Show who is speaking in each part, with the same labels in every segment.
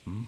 Speaker 1: Hmm?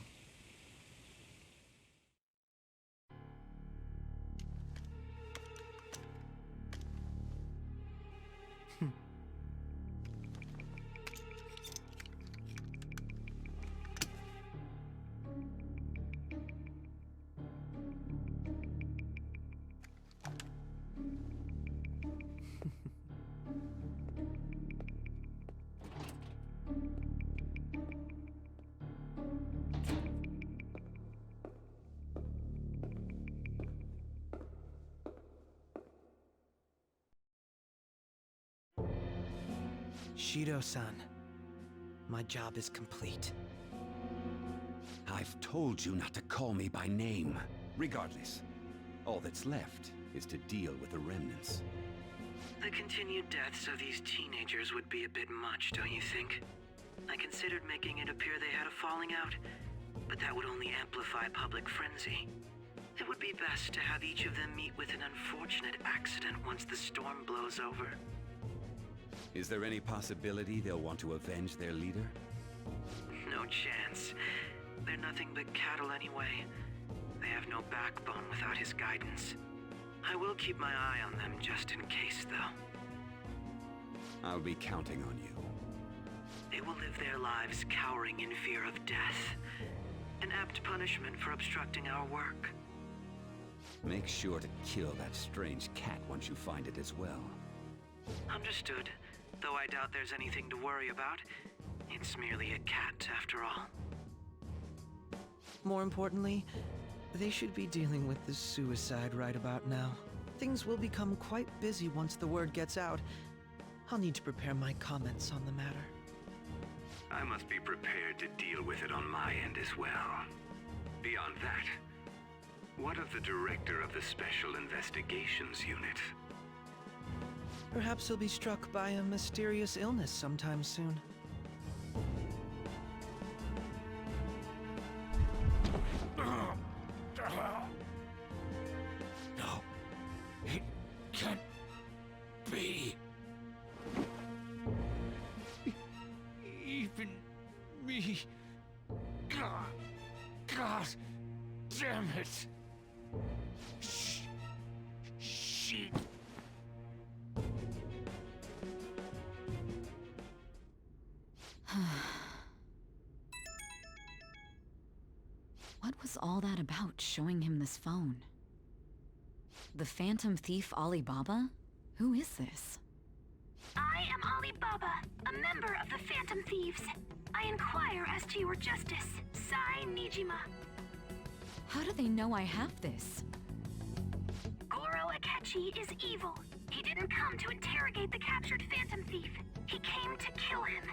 Speaker 2: Shido-san, my job is complete.
Speaker 3: I've told you not to call me by name. Regardless, all that's left is to deal with the remnants.
Speaker 2: The continued deaths of these teenagers would be a bit much, don't you think? I considered making it appear they had a falling out, but that would only amplify public frenzy. It would be best to have each of them meet with an unfortunate accident once the storm blows over.
Speaker 3: Is there any possibility they'll want to avenge their leader?
Speaker 2: No chance. They're nothing but cattle anyway. They have no backbone without his guidance. I will keep my eye on them just in case, though.
Speaker 3: I'll be counting on you.
Speaker 2: They will live their lives cowering in fear of death. An apt punishment for obstructing our work.
Speaker 3: Make sure to kill that strange cat once you find it as well.
Speaker 2: Understood. Though I doubt there's anything to worry about. It's merely a cat, after all. More importantly, they should be dealing with this suicide right about now. Things will become quite busy once the word gets out. I'll need to prepare my comments on the matter.
Speaker 4: I must be prepared to deal with it on my end as well. Beyond that, what of the director of the Special Investigations Unit?
Speaker 2: Perhaps he'll be struck by a mysterious illness sometime soon.
Speaker 1: No, it can't be. Even me. God damn it. She.
Speaker 5: What was all that about, showing him this phone? The Phantom Thief Alibaba? Who is this?
Speaker 6: I am Alibaba, a member of the Phantom Thieves. I inquire as to your justice, Sai Nijima.
Speaker 5: How do they know I have this?
Speaker 6: Goro Akechi is evil. He didn't come to interrogate the captured Phantom Thief. He came to kill him.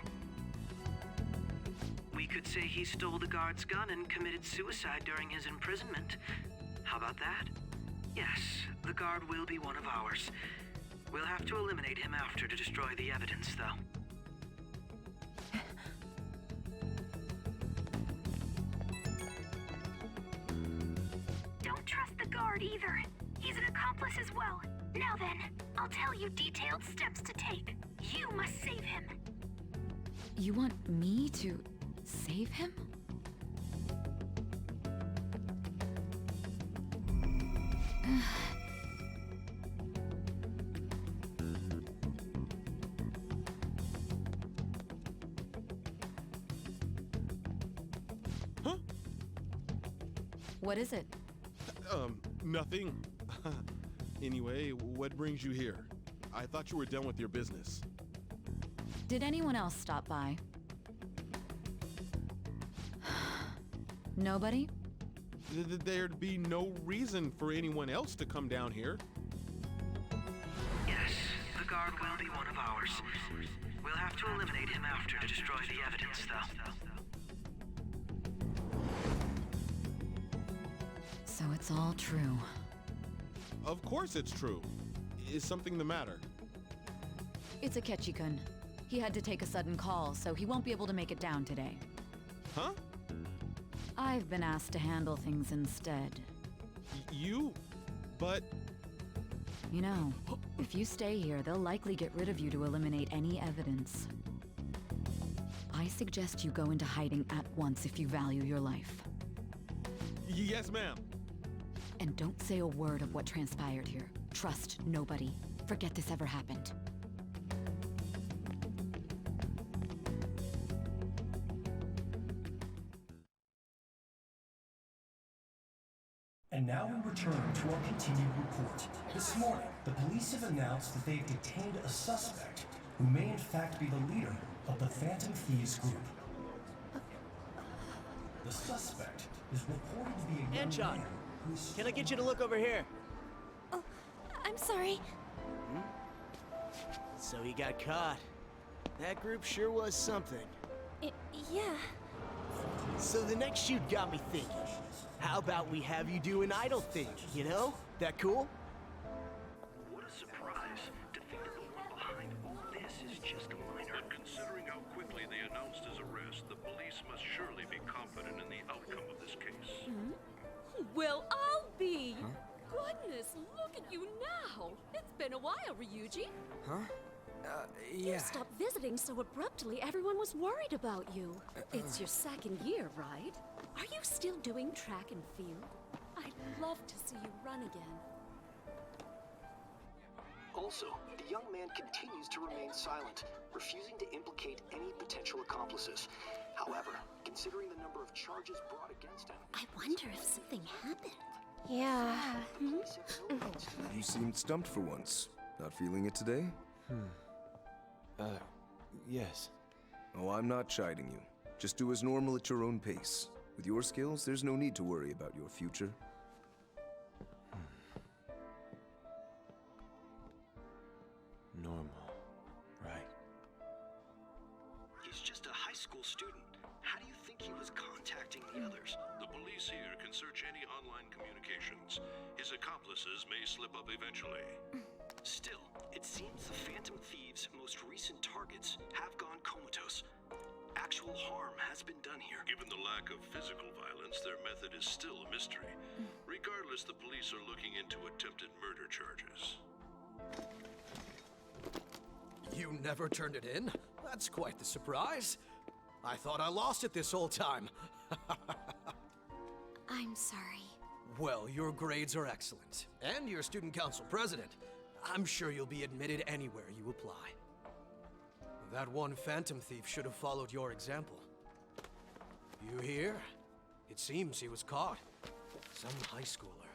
Speaker 2: We could say he stole the guard's gun and committed suicide during his imprisonment. How about that? Yes, the guard will be one of ours. We'll have to eliminate him after to destroy the evidence, though.
Speaker 6: Don't trust the guard either. He's an accomplice as well. Now then, I'll tell you detailed steps to take. You must save him.
Speaker 5: You want me to save him?
Speaker 1: Huh?
Speaker 5: What is it?
Speaker 1: Nothing. Anyway, what brings you here? I thought you were done with your business.
Speaker 5: Did anyone else stop by? Nobody?
Speaker 1: There'd be no reason for anyone else to come down here.
Speaker 2: Yes, the guard will be one of ours. We'll have to eliminate him after to destroy the evidence, though.
Speaker 5: So it's all true.
Speaker 1: Of course it's true. Is something the matter?
Speaker 5: It's Akechi-kun. He had to take a sudden call, so he won't be able to make it down today.
Speaker 1: Huh?
Speaker 5: I've been asked to handle things instead.
Speaker 1: You? But...
Speaker 5: You know, if you stay here, they'll likely get rid of you to eliminate any evidence. I suggest you go into hiding at once if you value your life.
Speaker 1: Yes, ma'am.
Speaker 5: And don't say a word of what transpired here. Trust nobody. Forget this ever happened.
Speaker 7: And now we return to our continued report. This morning, the police have announced that they've detained a suspect who may in fact be the leader of the Phantom Thieves group. The suspect is reported to be a young
Speaker 8: Anton,
Speaker 7: man who is...
Speaker 8: can I get you to look over here?
Speaker 6: Oh, I'm sorry.
Speaker 8: So he got caught. That group sure was something.
Speaker 6: Yeah.
Speaker 8: So the next shoot got me thinking. How about we have you do an idol thing, you know? That cool?
Speaker 2: What a surprise to think that the one behind all this is just a minor.
Speaker 9: But considering how quickly they announced his arrest, the police must surely be confident in the outcome of this case.
Speaker 10: Well, I'll be. Goodness, look at you now. It's been a while, Ryuji.
Speaker 8: Huh?
Speaker 10: You stopped visiting so abruptly, everyone was worried about you. It's your second year, right? Are you still doing track and field? I'd love to see you run again.
Speaker 2: Also, the young man continues to remain silent, refusing to implicate any potential accomplices. However, considering the number of charges brought against him,
Speaker 6: I wonder if something happened. Yeah.
Speaker 2: police have no means to
Speaker 11: You seemed stumped for once. Not feeling it today?
Speaker 12: Yes.
Speaker 11: Oh, I'm not chiding you. Just do as normal at your own pace. With your skills, there's no need to worry about your future.
Speaker 12: Normal. Right.
Speaker 2: He's just a high school student. How do you think he was contacting the others?
Speaker 9: The police here can search any online communications. His accomplices may slip up eventually.
Speaker 2: Still, it seems the Phantom Thieves' most recent targets have gone comatose. Actual harm has been done here.
Speaker 9: Given the lack of physical violence, their method is still a mystery. Regardless, the police are looking into attempted murder charges.
Speaker 8: You never turned it in? That's quite the surprise. I thought I lost it this whole time.
Speaker 6: I'm sorry.
Speaker 8: Well, your grades are excellent. And you're student council president. I'm sure you'll be admitted anywhere you apply. That one phantom thief should have followed your example. You hear? It seems he was caught. Some high schooler.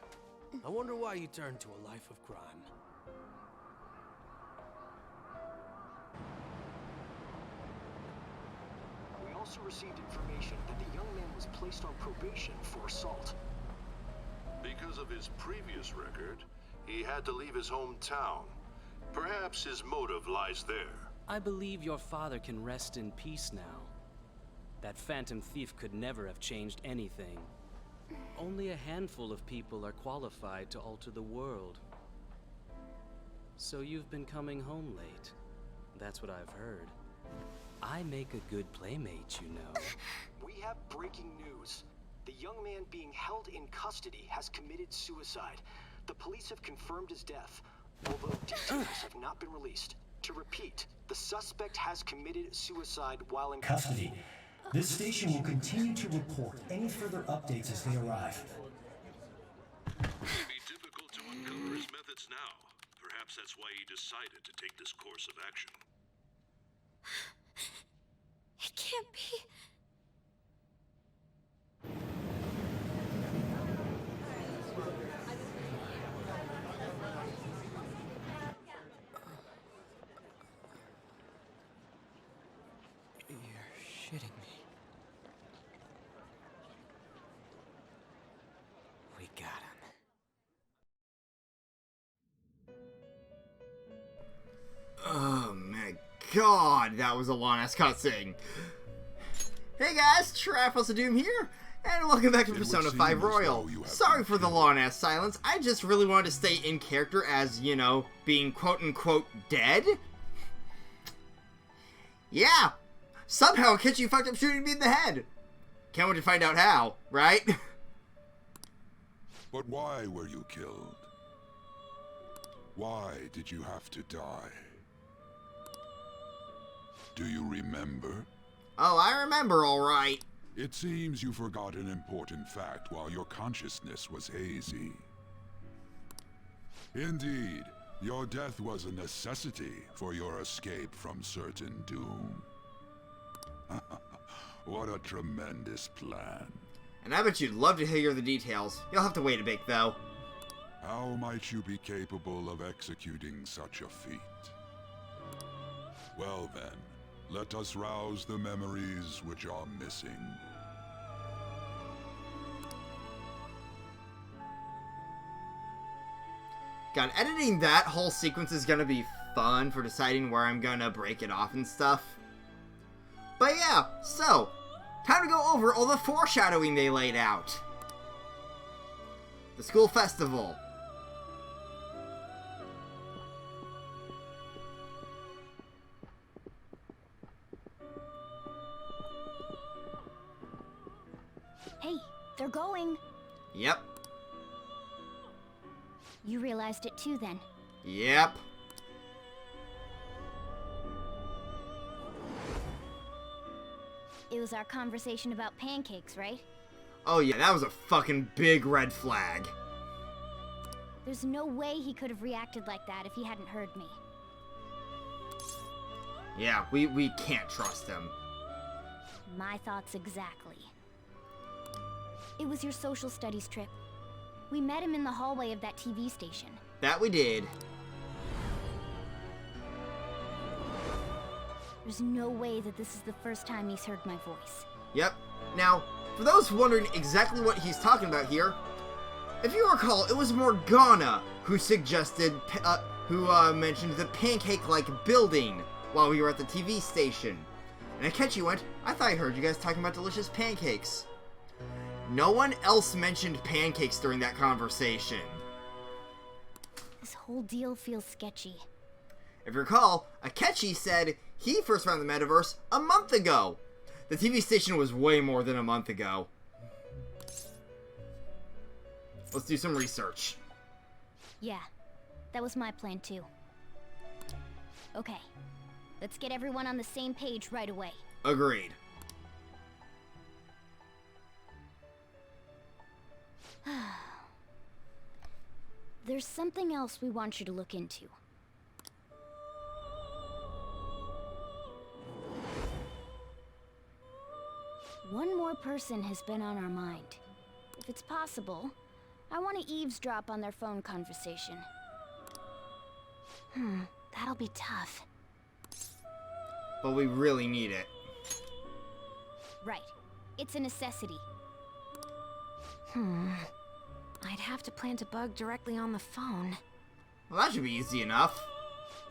Speaker 8: I wonder why he turned to a life of crime.
Speaker 2: We also received information that the young man was placed on probation for assault.
Speaker 9: Because of his previous record, he had to leave his hometown. Perhaps his motive lies there.
Speaker 13: I believe your father can rest in peace now. That phantom thief could never have changed anything. Only a handful of people are qualified to alter the world. So you've been coming home late. That's what I've heard. I make a good playmate, you know.
Speaker 2: We have breaking news. The young man being held in custody has committed suicide. The police have confirmed his death, although details have not been released. To repeat, the suspect has committed suicide while in
Speaker 7: custody. This station will continue to report any further updates as they arrive.
Speaker 9: It may be difficult to uncover his methods now. Perhaps that's why he decided to take this course of action.
Speaker 6: It can't be.
Speaker 12: You're shitting me. We got him.
Speaker 14: Oh my god, that was a long-ass cutscene. Hey guys, Traffles of Doom here, and welcome back to Persona 5 Royal. Sorry for the long-ass silence, I just really wanted to stay in character as, you know, being quote-unquote dead. Yeah, somehow Kichi fucked up shooting me in the head. Can't wait to find out how, right?
Speaker 15: But why were you killed? Why did you have to die? Do you remember?
Speaker 14: Oh, I remember all right.
Speaker 15: It seems you forgot an important fact while your consciousness was hazy. Indeed, your death was a necessity for your escape from certain doom. What a tremendous plan.
Speaker 14: And I bet you'd love to hear the details. You'll have to wait a bit, though.
Speaker 15: How might you be capable of executing such a feat? Well then, let us rouse the memories which are missing.
Speaker 14: God, editing that whole sequence is gonna be fun for deciding where I'm gonna break it off and stuff. But yeah, so, time to go over all the foreshadowing they laid out. The school festival.
Speaker 6: Hey, they're going.
Speaker 14: Yep.
Speaker 6: You realized it too then.
Speaker 14: Yep.
Speaker 6: It was our conversation about pancakes, right?
Speaker 14: Oh yeah, that was a fucking big red flag.
Speaker 6: There's no way he could have reacted like that if he hadn't heard me.
Speaker 14: Yeah, we can't trust him.
Speaker 6: My thoughts exactly. It was your social studies trip. We met him in the hallway of that TV station.
Speaker 14: That we did.
Speaker 6: There's no way that this is the first time he's heard my voice.
Speaker 14: Yep. Now, for those wondering exactly what he's talking about here, if you recall, it was Morgana who suggested, mentioned the pancake-like building while we were at the TV station. And Akechi went, I thought I heard you guys talking about delicious pancakes. No one else mentioned pancakes during that conversation.
Speaker 6: This whole deal feels sketchy.
Speaker 14: If you recall, Akechi said he first found the metaverse a month ago. The TV station was way more than a month ago. Let's do some research.
Speaker 6: Yeah, that was my plan too. Okay, let's get everyone on the same page right away.
Speaker 14: Agreed.
Speaker 6: There's something else we want you to look into. One more person has been on our mind. If it's possible, I want to eavesdrop on their phone conversation. That'll be tough.
Speaker 14: But we really need it.
Speaker 6: Right. It's a necessity.
Speaker 5: I'd have to plant a bug directly on the phone.
Speaker 14: Well, that should be easy enough.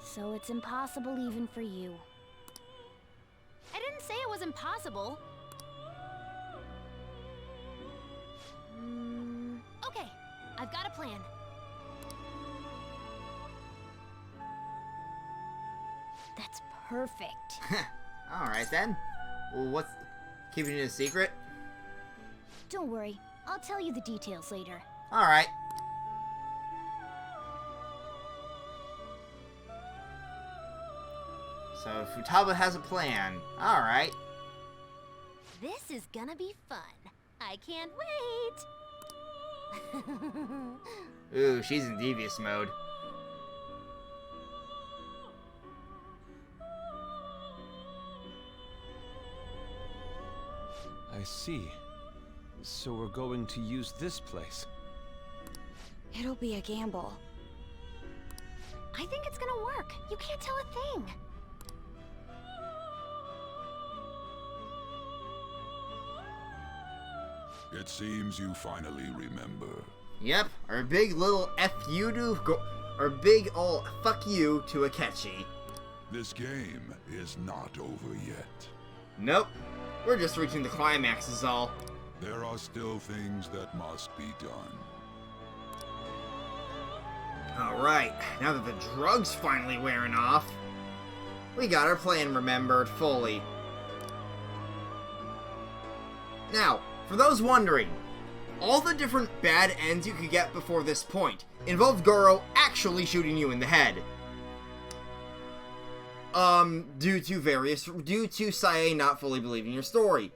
Speaker 6: So it's impossible even for you. I didn't say it was impossible. Okay, I've got a plan. That's perfect.
Speaker 14: Alright then. Well, what's... keeping it a secret?
Speaker 6: Don't worry, I'll tell you the details later.
Speaker 14: Alright. So Futaba has a plan. Alright.
Speaker 6: This is gonna be fun. I can't wait.
Speaker 14: Ooh, she's in devious mode.
Speaker 12: I see. So we're going to use this place.
Speaker 5: It'll be a gamble.
Speaker 6: I think it's gonna work. You can't tell a thing.
Speaker 15: It seems you finally remember.
Speaker 14: Yep, our big little our big ol' fuck you to Akechi.
Speaker 15: This game is not over yet.
Speaker 14: Nope, we're just reaching the climax is all.
Speaker 15: There are still things that must be done.
Speaker 14: Alright, now that the drug's finally wearing off, we got our plan remembered fully. Now, for those wondering, all the different bad ends you could get before this point involved Goro actually shooting you in the head. due to CIA not fully believing your story.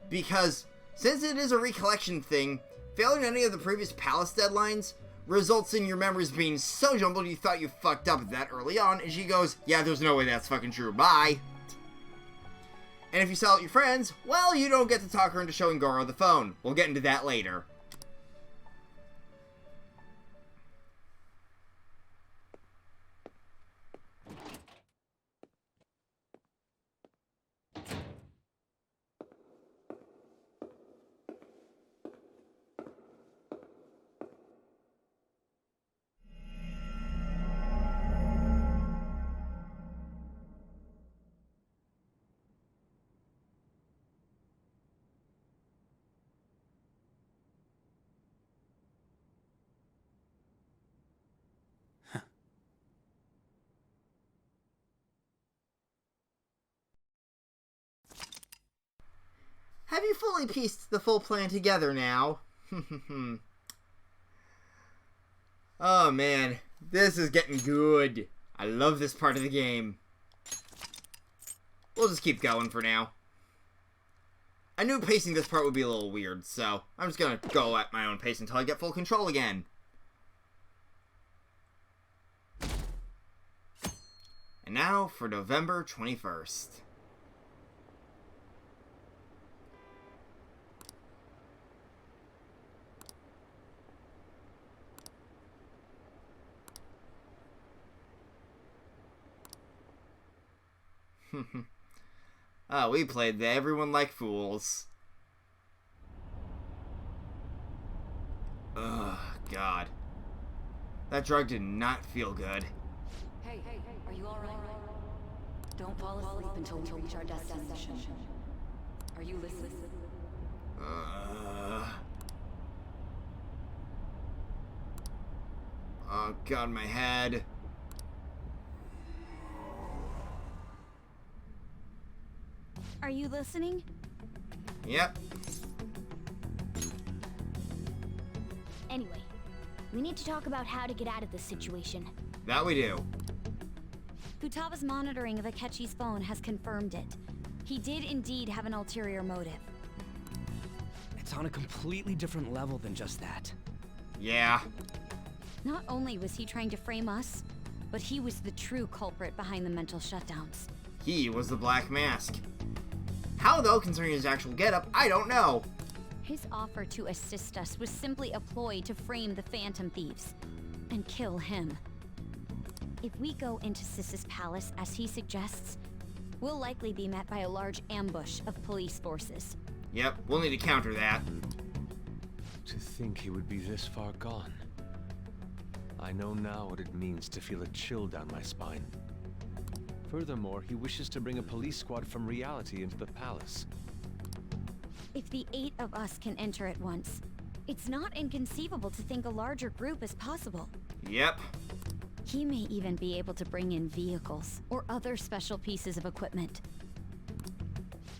Speaker 14: Because, since it is a recollection thing, failing any of the previous Palace deadlines results in your memories being so jumbled you thought you fucked up that early on, and she goes, yeah, there's no way that's fucking true, bye. And if you sell out your friends, well, you don't get to talk her into showing Goro the phone. We'll get into that later. Have you fully pieced the full plan together now? Oh man, this is getting good. I love this part of the game. We'll just keep going for now. I knew pacing this part would be a little weird, so I'm just gonna go at my own pace until I get full control again. And now for November 21st. Oh, we played the everyone like fools. Ugh, God. That drug did not feel good.
Speaker 5: Hey, are you alright? Don't fall asleep until we reach our destination. Are you listening?
Speaker 14: Oh God, my head.
Speaker 6: Are you listening?
Speaker 14: Yep.
Speaker 6: Anyway, we need to talk about how to get out of this situation.
Speaker 14: That we do.
Speaker 6: Futaba's monitoring of Akechi's phone has confirmed it. He did indeed have an ulterior motive.
Speaker 12: It's on a completely different level than just that.
Speaker 14: Yeah.
Speaker 6: Not only was he trying to frame us, but he was the true culprit behind the mental shutdowns.
Speaker 14: He was the Black Mask. How, though, concerning his actual getup, I don't know.
Speaker 6: His offer to assist us was simply a ploy to frame the Phantom Thieves and kill him. If we go into Sis's palace as he suggests, we'll likely be met by a large ambush of police forces.
Speaker 14: Yep, we'll need to counter that.
Speaker 12: To think he would be this far gone. I know now what it means to feel a chill down my spine. Furthermore, he wishes to bring a police squad from reality into the palace.
Speaker 6: If the 8 of us can enter at once, it's not inconceivable to think a larger group is possible.
Speaker 14: Yep.
Speaker 6: He may even be able to bring in vehicles or other special pieces of equipment.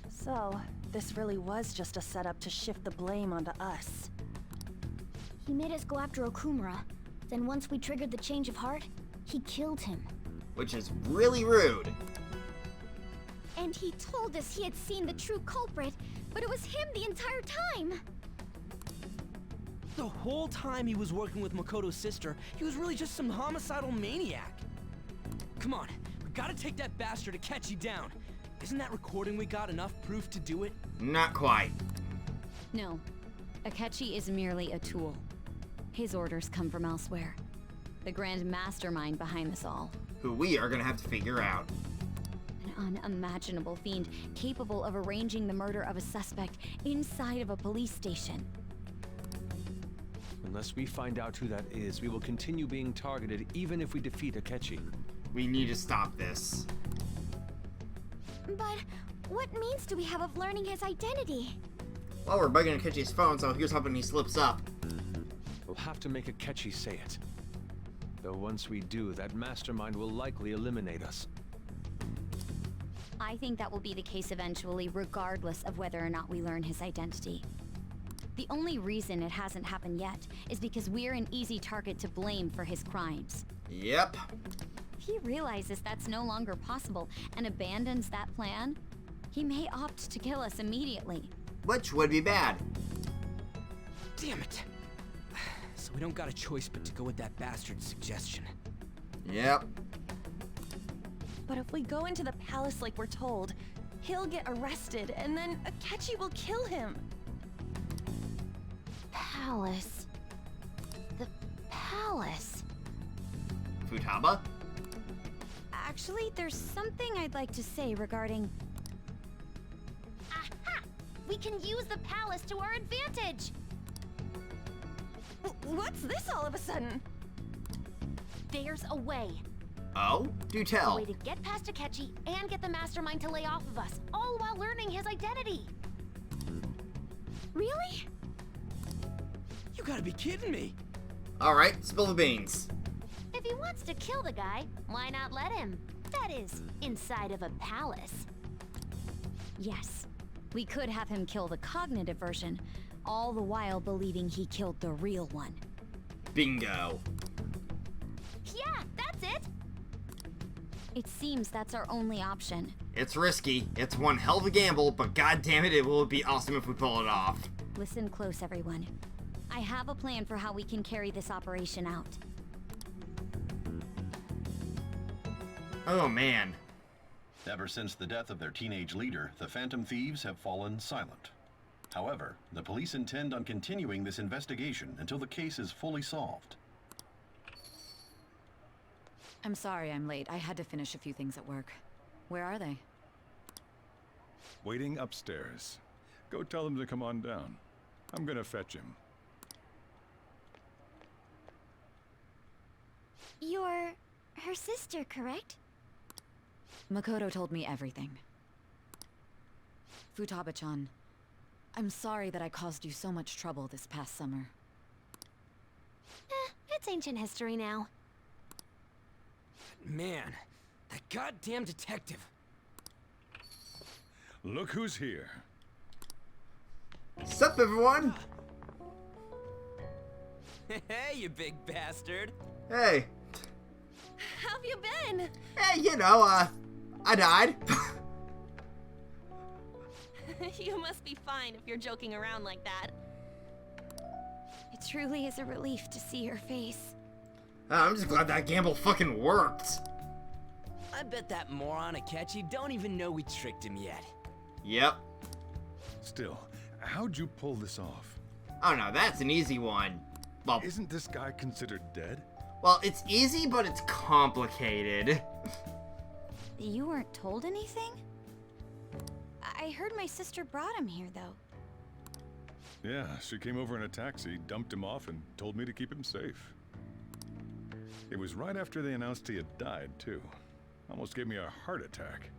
Speaker 16: So, this really was just a setup to shift the blame onto us.
Speaker 6: He made us go after Okumura. Then once we triggered the change of heart, he killed him.
Speaker 14: Which is really rude.
Speaker 6: And he told us he had seen the true culprit, but it was him the entire time!
Speaker 17: The whole time he was working with Makoto's sister, he was really just some homicidal maniac. Come on, we gotta take that bastard Akechi down. Isn't that recording we got enough proof to do it?
Speaker 14: Not quite.
Speaker 6: No. Akechi is merely a tool. His orders come from elsewhere. The grand mastermind behind this all.
Speaker 14: Who we are gonna have to figure out.
Speaker 6: An unimaginable fiend capable of arranging the murder of a suspect inside of a police station.
Speaker 12: Unless we find out who that is, we will continue being targeted even if we defeat Akechi.
Speaker 14: We need to stop this.
Speaker 6: But what means do we have of learning his identity?
Speaker 14: Well, we're bugging Akechi's phone, so here's hoping he slips up.
Speaker 12: We'll have to make Akechi say it. Though once we do, that mastermind will likely eliminate us.
Speaker 6: I think that will be the case eventually, regardless of whether or not we learn his identity. The only reason it hasn't happened yet is because we're an easy target to blame for his crimes.
Speaker 14: Yep.
Speaker 6: he realizes that's no longer possible and abandons that plan, he may opt to kill us immediately.
Speaker 14: Which would be bad.
Speaker 17: Damn it. So we don't got a choice but to go with that bastard's suggestion.
Speaker 14: Yep.
Speaker 16: But if we go into the palace like we're told, he'll get arrested, and then Akechi will kill him.
Speaker 6: Palace. The palace.
Speaker 14: Futaba?
Speaker 6: Actually, there's something I'd like to say regarding... Aha! We can use the palace to our advantage!
Speaker 16: What's this all of a sudden?
Speaker 6: There's a way.
Speaker 14: Oh? Do tell.
Speaker 6: A way to get past Akechi and get the mastermind to lay off of us, all while learning his identity.
Speaker 16: Really?
Speaker 17: You gotta be kidding me.
Speaker 14: Alright, spill the beans.
Speaker 6: If he wants to kill the guy, why not let him? That is, inside of a palace. Yes, we could have him kill the cognitive version, all the while believing he killed the real one.
Speaker 14: Bingo.
Speaker 6: Yeah, that's it! It seems that's our only option.
Speaker 14: It's risky. It's one hell of a gamble, but goddammit, it will be awesome if we pull it off.
Speaker 6: Listen close, everyone. I have a plan for how we can carry this operation out.
Speaker 14: Oh, man.
Speaker 18: Ever since the death of their teenage leader, the Phantom Thieves have fallen silent. However, the police intend on continuing this investigation until the case is fully solved.
Speaker 5: I'm sorry I'm late. I had to finish a few things at work. Where are they?
Speaker 15: Waiting upstairs. Go tell them to come on down. I'm gonna fetch him.
Speaker 6: You're her sister, correct?
Speaker 5: Makoto told me everything. Futaba-chan, I'm sorry that I caused you so much trouble this past summer.
Speaker 6: It's ancient history now.
Speaker 17: Man, that goddamn detective.
Speaker 15: Look who's here.
Speaker 14: Sup, everyone?
Speaker 17: Hey, you big bastard.
Speaker 14: Hey.
Speaker 16: How have you been?
Speaker 14: Hey, you know, I died.
Speaker 16: You must be fine if you're joking around like that.
Speaker 6: It truly is a relief to see your face.
Speaker 14: I'm just glad that gamble fucking worked.
Speaker 17: I bet that moron Akechi don't even know we tricked him yet.
Speaker 14: Yep.
Speaker 15: Still, how'd you pull this off?
Speaker 14: Oh no, that's an easy one. Well,
Speaker 15: isn't this guy considered dead?
Speaker 14: Well, it's easy, but it's complicated.
Speaker 6: You weren't told anything? I heard my sister brought him here, though.
Speaker 15: Yeah, she came over in a taxi, dumped him off, and told me to keep him safe. It was right after they announced he had died, too. Almost gave me a heart attack.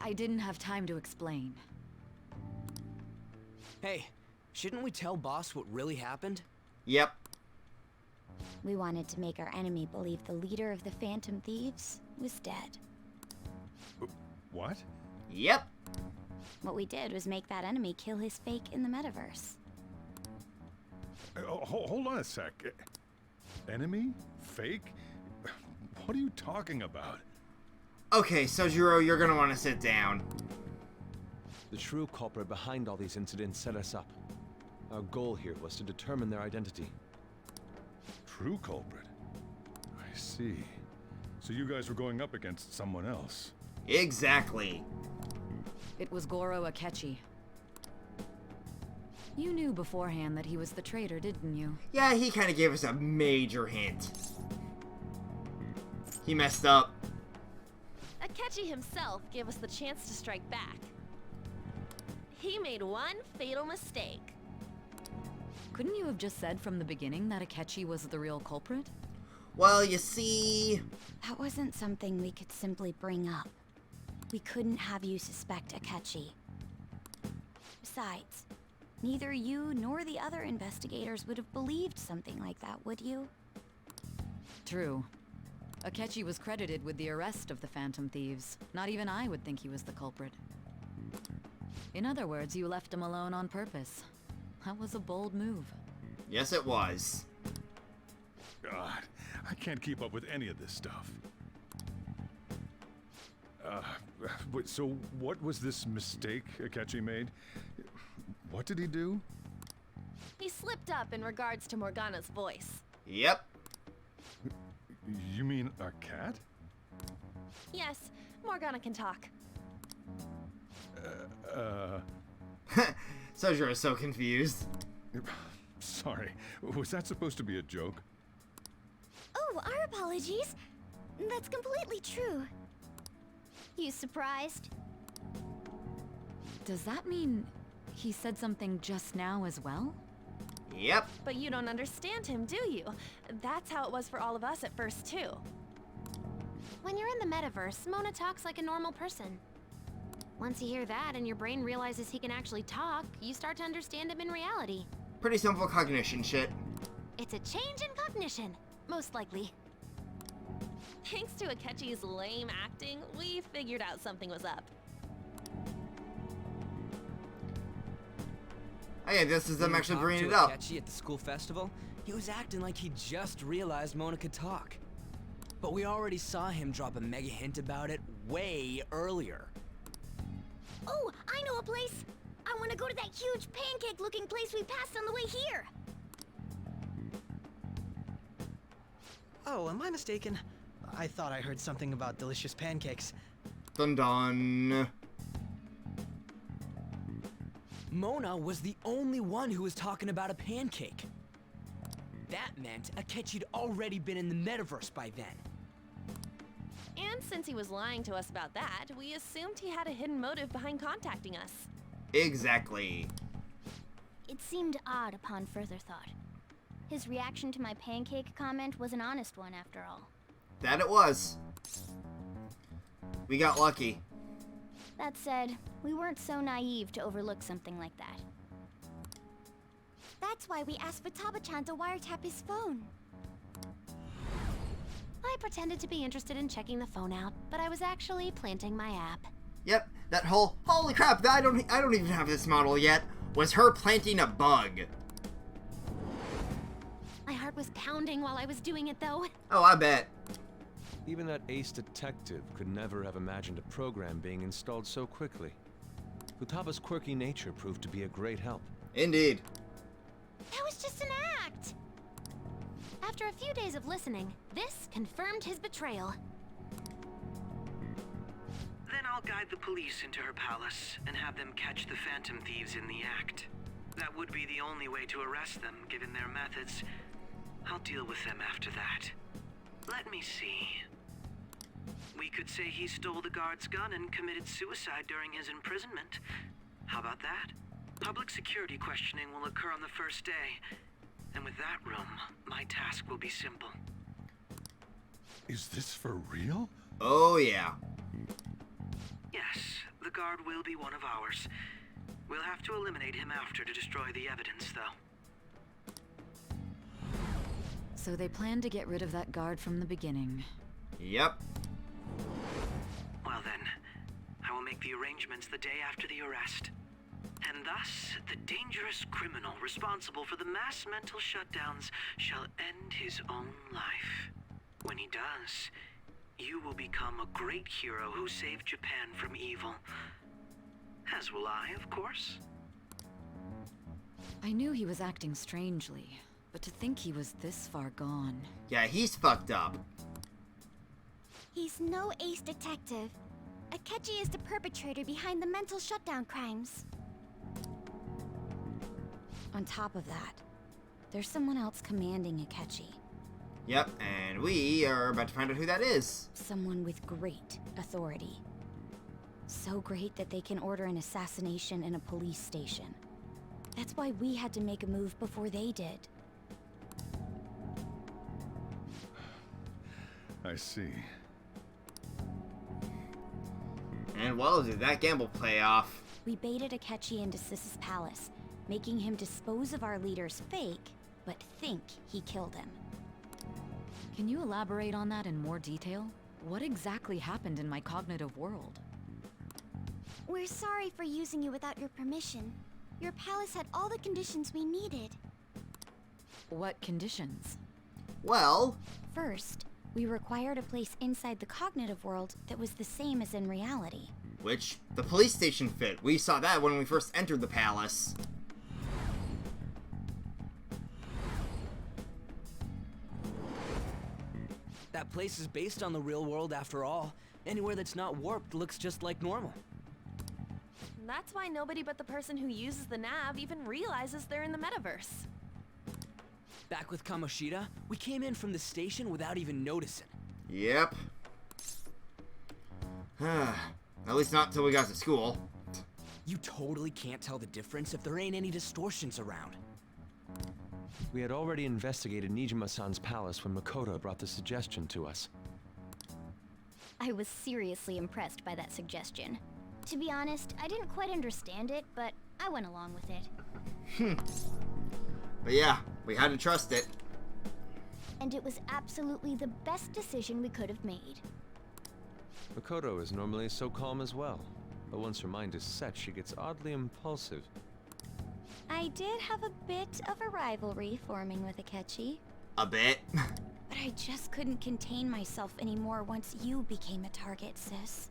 Speaker 5: I didn't have time to explain.
Speaker 17: Hey, shouldn't we tell boss what really happened?
Speaker 14: Yep.
Speaker 6: We wanted to make our enemy believe the leader of the Phantom Thieves was dead.
Speaker 15: What?
Speaker 14: Yep.
Speaker 6: What we did was make that enemy kill his fake in the metaverse.
Speaker 15: Hold on a sec. Enemy? Fake? What are you talking about?
Speaker 14: Okay, Sojiro, you're gonna want to sit down.
Speaker 12: The true culprit behind all these incidents set us up. Our goal here was to determine their identity.
Speaker 15: True culprit? I see. So you guys were going up against someone else.
Speaker 14: Exactly.
Speaker 5: It was Goro Akechi. You knew beforehand that he was the traitor, didn't you?
Speaker 14: Yeah, he kind of gave us a major hint. He messed up.
Speaker 16: Akechi himself gave us the chance to strike back. He made one fatal mistake.
Speaker 5: Couldn't you have just said from the beginning that Akechi was the real culprit?
Speaker 14: Well, you see...
Speaker 6: That wasn't something we could simply bring up. We couldn't have you suspect Akechi. Besides, neither you nor the other investigators would have believed something like that, would you?
Speaker 5: True. Akechi was credited with the arrest of the Phantom Thieves. Not even I would think he was the culprit. In other words, you left him alone on purpose. That was a bold move.
Speaker 14: Yes, it was.
Speaker 15: God, I can't keep up with any of this stuff. So what was this mistake Akechi made? What did he do?
Speaker 16: He slipped up in regards to Morgana's voice.
Speaker 14: Yep.
Speaker 15: You mean a cat?
Speaker 16: Yes, Morgana can talk.
Speaker 14: Sojiro is so confused.
Speaker 15: Sorry, was that supposed to be a joke?
Speaker 6: Oh, our apologies. That's completely true. You surprised?
Speaker 5: Does that mean he said something just now as well?
Speaker 14: Yep.
Speaker 16: But you don't understand him, do you? That's how it was for all of us at first, too. When you're in the metaverse, Mona talks like a normal person. Once you hear that and your brain realizes he can actually talk, you start to understand him in reality.
Speaker 14: Pretty simple cognition shit.
Speaker 16: It's a change in cognition, most likely. Thanks to Akechi's lame acting, we figured out something was up.
Speaker 14: Oh yeah, this is them actually bringing it
Speaker 17: up.
Speaker 14: up.
Speaker 17: Akechi at the school festival, he was acting like he just realized Mona could talk. But we already saw him drop a mega hint about it way earlier.
Speaker 6: Oh, I know a place! I want to go to that huge pancake-looking place we passed on the way here!
Speaker 19: Oh, am I mistaken? I thought I heard something about delicious pancakes.
Speaker 14: Dun dun.
Speaker 17: Mona was the only one who was talking about a pancake. That meant Akechi'd already been in the metaverse by then.
Speaker 16: And since he was lying to us about that, we assumed he had a hidden motive behind contacting us.
Speaker 14: Exactly.
Speaker 6: It seemed odd upon further thought. His reaction to my pancake comment was an honest one, after all.
Speaker 14: That it was. We got lucky.
Speaker 6: That said, we weren't so naive to overlook something like that. That's why we asked Futaba-chan to wiretap his phone.
Speaker 16: I pretended to be interested in checking the phone out, but I was actually planting my app.
Speaker 14: Yep, that whole holy crap, I don't even have this model yet, was her planting a bug.
Speaker 16: My heart was pounding while I was doing it, though.
Speaker 14: Oh, I bet.
Speaker 12: Even that ace detective could never have imagined a program being installed so quickly. Futaba's quirky nature proved to be a great help.
Speaker 14: Indeed.
Speaker 16: That was just an act! After a few days of listening, this confirmed his betrayal.
Speaker 2: Then I'll guide the police into her palace and have them catch the Phantom Thieves in the act. That would be the only way to arrest them, given their methods. I'll deal with them after that. Let me see. We could say he stole the guard's gun and committed suicide during his imprisonment. How about that? Public security questioning will occur on the first day. And with that room, my task will be simple.
Speaker 15: Is this for real?
Speaker 14: Oh, yeah.
Speaker 2: Yes, the guard will be one of ours. We'll have to eliminate him after to destroy the evidence, though.
Speaker 5: So they plan to get rid of that guard from the beginning.
Speaker 14: Yep.
Speaker 2: Well then, I will make the arrangements the day after the arrest. And thus, the dangerous criminal responsible for the mass mental shutdowns shall end his own life. When he does, you will become a great hero who saved Japan from evil. As will I, of course.
Speaker 5: I knew he was acting strangely, but to think he was this far gone.
Speaker 14: Yeah, he's fucked up.
Speaker 6: He's no ace detective. Akechi is the perpetrator behind the mental shutdown crimes.
Speaker 5: On top of that, there's someone else commanding Akechi.
Speaker 14: Yep, and we are about to find out who that is.
Speaker 6: Someone with great authority. So great that they can order an assassination in a police station. That's why we had to make a move before they did.
Speaker 15: I see.
Speaker 14: And well, did that gamble pay off?
Speaker 6: We baited Akechi into Sis's palace, making him dispose of our leader's fake, but think he killed him.
Speaker 5: Can you elaborate on that in more detail? What exactly happened in my cognitive world?
Speaker 6: We're sorry for using you without your permission. Your palace had all the conditions we needed.
Speaker 5: What conditions?
Speaker 14: Well...
Speaker 6: First, we required a place inside the cognitive world that was the same as in reality.
Speaker 14: Which the police station fit. We saw that when we first entered the palace.
Speaker 17: That place is based on the real world after all. Anywhere that's not warped looks just like normal.
Speaker 16: That's why nobody but the person who uses the nav even realizes they're in the metaverse.
Speaker 17: Back with Kamoshida, we came in from the station without even noticing.
Speaker 14: Yep. At least not until we got to school.
Speaker 17: You totally can't tell the difference if there ain't any distortions around.
Speaker 12: We had already investigated Nijima-san's palace when Makoto brought the suggestion to us.
Speaker 6: I was seriously impressed by that suggestion. To be honest, I didn't quite understand it, but I went along with it.
Speaker 14: But yeah, we had to trust it.
Speaker 6: And it was absolutely the best decision we could have made.
Speaker 12: Makoto is normally so calm as well, but once her mind is set, she gets oddly impulsive.
Speaker 6: I did have a bit of a rivalry forming with Akechi.
Speaker 14: A bit?
Speaker 6: But I just couldn't contain myself anymore once you became a target, sis.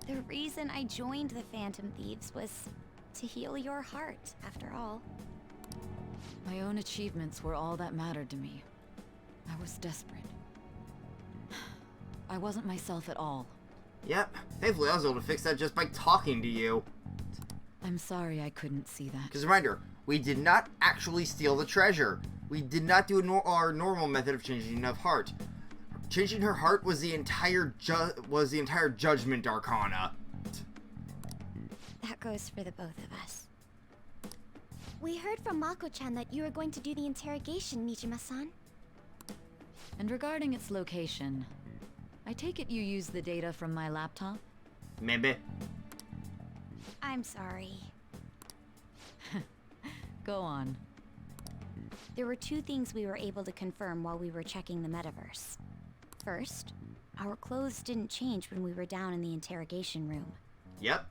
Speaker 6: The reason I joined the Phantom Thieves was to heal your heart, after all.
Speaker 5: My own achievements were all that mattered to me. I was desperate. I wasn't myself at all.
Speaker 14: Yep. Thankfully, I was able to fix that just by talking to you.
Speaker 5: I'm sorry I couldn't see that.
Speaker 14: Because reminder, we did not actually steal the treasure. We did not do our normal method of changing of heart. Changing her heart was the entire Judgment Arcana.
Speaker 6: That goes for the both of us. We heard from Mako-chan that you were going to do the interrogation, Nijima-san.
Speaker 5: And regarding its location, I take it you used the data from my laptop?
Speaker 14: Maybe.
Speaker 6: I'm sorry.
Speaker 5: Go on.
Speaker 6: There were two things we were able to confirm while we were checking the metaverse. First, our clothes didn't change when we were down in the interrogation room.
Speaker 14: Yep.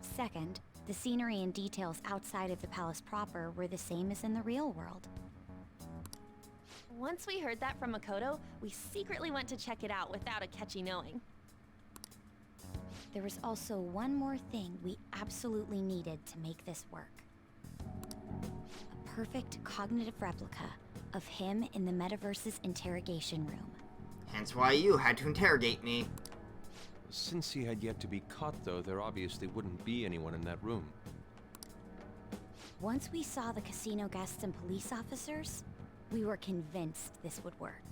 Speaker 6: Second, the scenery and details outside of the palace proper were the same as in the real world.
Speaker 16: Once we heard that from Makoto, we secretly went to check it out without Akechi knowing.
Speaker 6: There was also one more thing we absolutely needed to make this work. A perfect cognitive replica of him in the metaverse's interrogation room.
Speaker 14: Hence why you had to interrogate me.
Speaker 12: Since he had yet to be caught, though, there obviously wouldn't be anyone in that room.
Speaker 6: Once we saw the casino guests and police officers, we were convinced this would work.